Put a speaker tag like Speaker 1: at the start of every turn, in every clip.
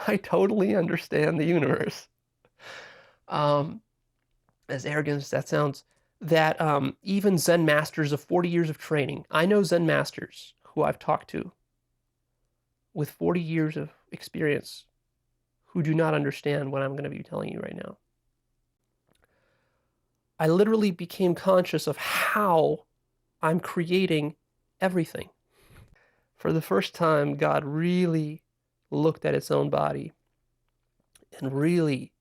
Speaker 1: I totally understand the universe. Um, as arrogant as that sounds, that even Zen masters of 40 years of training, I know Zen masters who I've talked to with 40 years of experience who do not understand what I'm going to be telling you right now. I literally became conscious of how I'm creating everything. For the first time, God really looked at its own body and really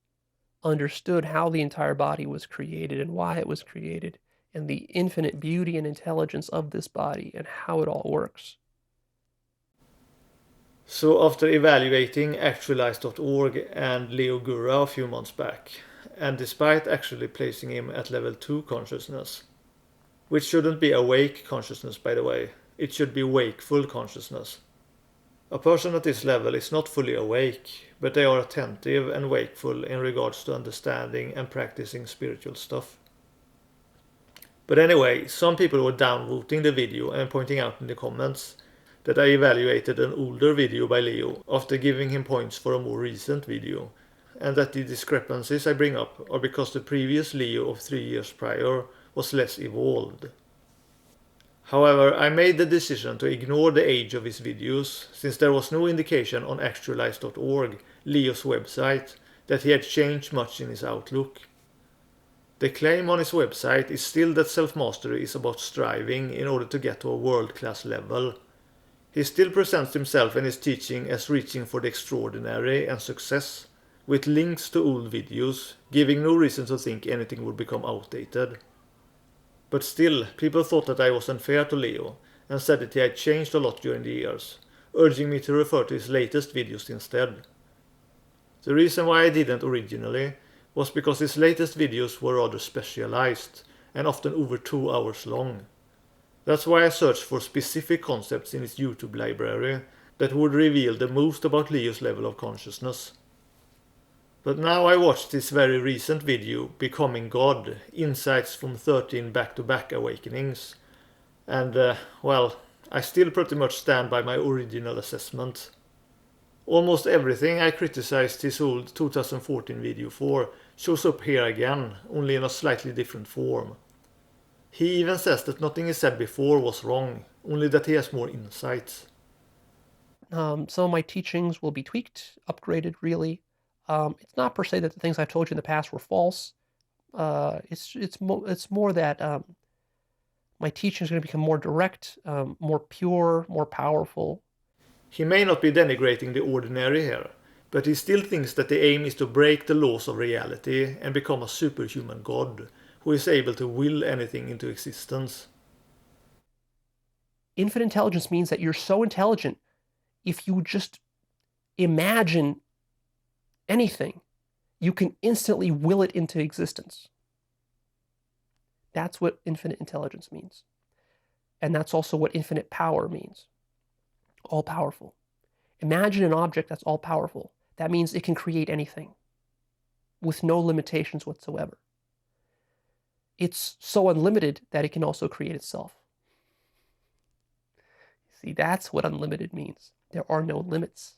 Speaker 1: understood how the entire body was created and why it was created and the infinite beauty and intelligence of this body and how it all works.
Speaker 2: So after evaluating actualize.org and Leo Gura a few months back, and despite actually placing him at level 2 consciousness, which shouldn't be awake consciousness by the way, it should be wakeful consciousness. A person at this level is not fully awake, but they are attentive and wakeful in regards to understanding and practicing spiritual stuff. But anyway, some people were downvoting the video and pointing out in the comments that I evaluated an older video by Leo after giving him points for a more recent video, and that the discrepancies I bring up are because the previous Leo of 3 years prior was less evolved. However, I made the decision to ignore the age of his videos, since there was no indication on actualize.org, Leo's website, that he had changed much in his outlook. The claim on his website is still that self-mastery is about striving in order to get to a world-class level. He still presents himself and his teaching as reaching for the extraordinary and success, with links to old videos, giving no reason to think anything would become outdated. But still, people thought that I was unfair to Leo, and said that he had changed a lot during the years, urging me to refer to his latest videos instead. The reason why I didn't originally was because his latest videos were rather specialized, and often over 2 hours long. That's why I searched for specific concepts in his YouTube library that would reveal the most about Leo's level of consciousness. But now I watched his very recent video, Becoming God, Insights from 13 Back-to-Back Awakenings, and well, I still pretty much stand by my original assessment. Almost everything I criticized his old 2014 video for shows up here again, only in a slightly different form. He even says that nothing he said before was wrong, only that he has more insights.
Speaker 1: Some of my teachings will be tweaked, upgraded, really. It's not per se that the things I've told you in the past were false. It's more that my teaching is going to become more direct, more pure, more powerful.
Speaker 2: He may not be denigrating the ordinary here, but he still thinks that the aim is to break the laws of reality and become a superhuman god who is able to will anything into existence.
Speaker 1: Infinite intelligence means that you're so intelligent, if you just imagine anything, you can instantly will it into existence. That's what infinite intelligence means. And that's also what infinite power means. All powerful. Imagine an object that's all powerful. That means it can create anything with no limitations whatsoever. It's so unlimited that it can also create itself. See, that's what unlimited means. There are no limits.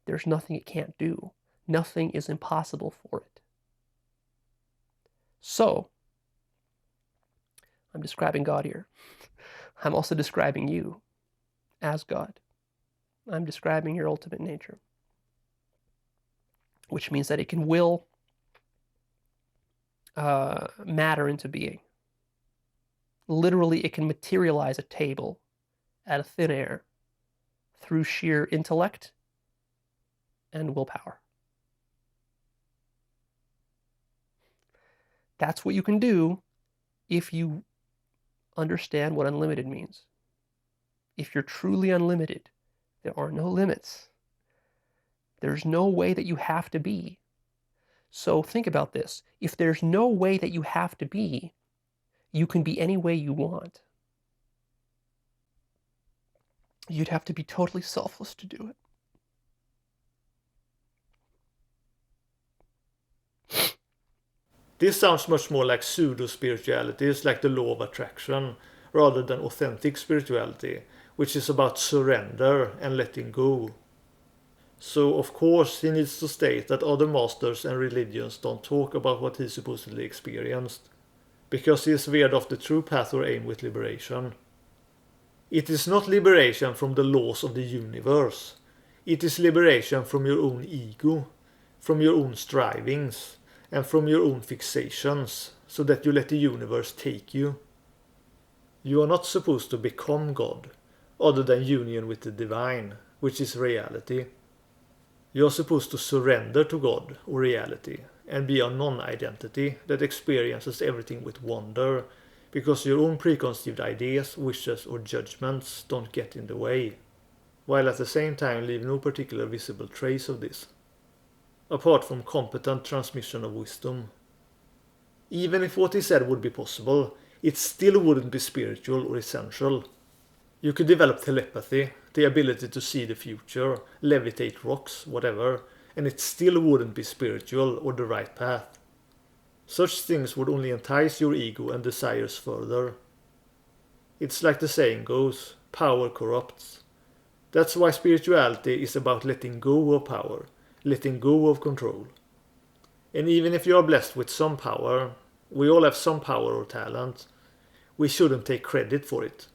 Speaker 1: There's nothing it can't do. Nothing is impossible for it. So, I'm describing God here. I'm also describing you as God. I'm describing your ultimate nature, which means that it can will matter into being. Literally, it can materialize a table out of thin air through sheer intellect and willpower. That's what you can do if you understand what unlimited means. If you're truly unlimited, there are no limits. There's no way that you have to be. So think about this. If there's no way that you have to be, you can be any way you want. You'd have to be totally selfless to do it.
Speaker 2: This sounds much more like pseudo-spiritualities like the law of attraction, rather than authentic spirituality, which is about surrender and letting go. So of course he needs to state that other masters and religions don't talk about what he supposedly experienced, because he is veered off the true path or aim with liberation. It is not liberation from the laws of the universe. It is liberation from your own ego, from your own strivings, and from your own fixations, so that you let the universe take you. You are not supposed to become God, other than union with the divine, which is reality. You are supposed to surrender to God or reality and be a non-identity that experiences everything with wonder, because your own preconceived ideas, wishes or judgments don't get in the way, while at the same time leave no particular visible trace of this, apart from competent transmission of wisdom. Even if what he said would be possible, it still wouldn't be spiritual or essential. You could develop telepathy, the ability to see the future, levitate rocks, whatever, and it still wouldn't be spiritual or the right path. Such things would only entice your ego and desires further. It's like the saying goes, power corrupts. That's why spirituality is about letting go of power, letting go of control. And even if you are blessed with some power, we all have some power or talent, we shouldn't take credit for it.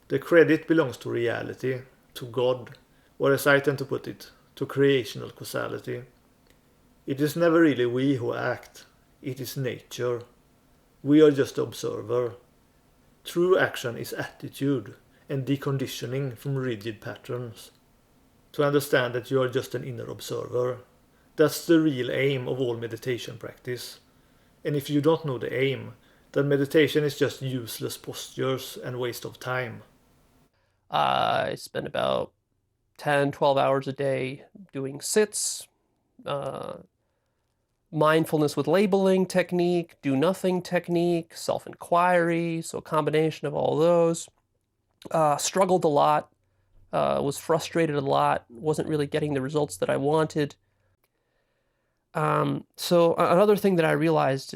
Speaker 2: The credit belongs to reality, to God, or as I tend to put it, to creational causality. It is never really we who act, it is nature. We are just the observer. True action is attitude and deconditioning from rigid patterns. To understand that you are just an inner observer. That's the real aim of all meditation practice. And if you don't know the aim, then meditation is just useless postures and waste of time.
Speaker 1: I spend about 10, 12 hours a day doing sits, uh, mindfulness with labeling technique, do nothing technique, self inquiry. So, a combination of all those. Struggled a lot, was frustrated a lot, wasn't really getting the results that I wanted. So, another thing that I realized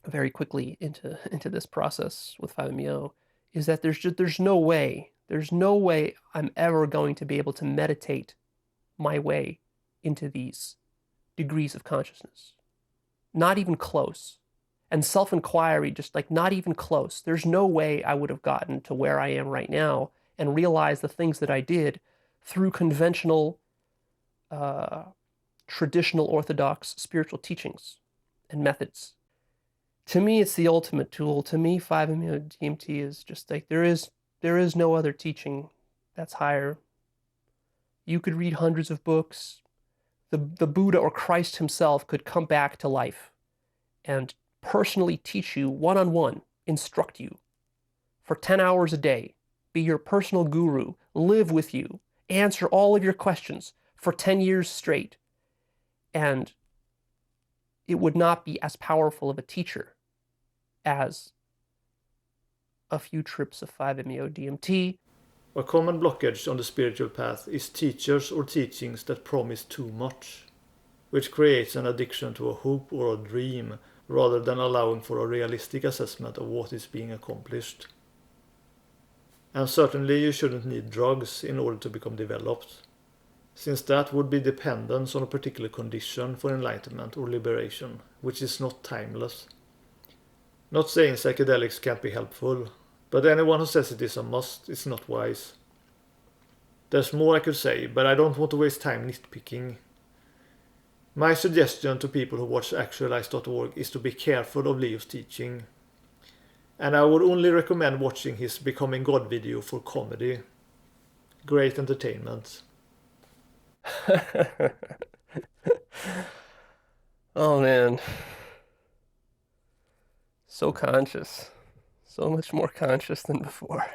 Speaker 1: very quickly into this process with 5-MeO is that there's no way I'm ever going to be able to meditate my way into these degrees of consciousness. Not even close. And self-inquiry, just like not even close. There's no way I would have gotten to where I am right now and realized the things that I did through conventional, uh, traditional orthodox spiritual teachings and methods. To me, it's the ultimate tool. To me, 5-MeO DMT is just like there is no other teaching that's higher. You could read hundreds of books. The Buddha or Christ himself could come back to life and personally teach you one-on-one, instruct you for 10 hours a day, be your personal guru, live with you, answer all of your questions for 10 years straight. And it would not be as powerful of a teacher as a few trips of 5-MeO DMT.
Speaker 2: A common blockage on the spiritual path is teachers or teachings that promise too much, which creates an addiction to a hope or a dream rather than allowing for a realistic assessment of what is being accomplished. And certainly you shouldn't need drugs in order to become developed, since that would be dependence on a particular condition for enlightenment or liberation, which is not timeless. Not saying psychedelics can't be helpful, but anyone who says it is a must is not wise. There's more I could say, but I don't want to waste time nitpicking. My suggestion to people who watch actualize.org is to be careful of Leo's teaching. And I would only recommend watching his Becoming God video for comedy. Great entertainment.
Speaker 1: Oh man. So conscious. So much more conscious than before.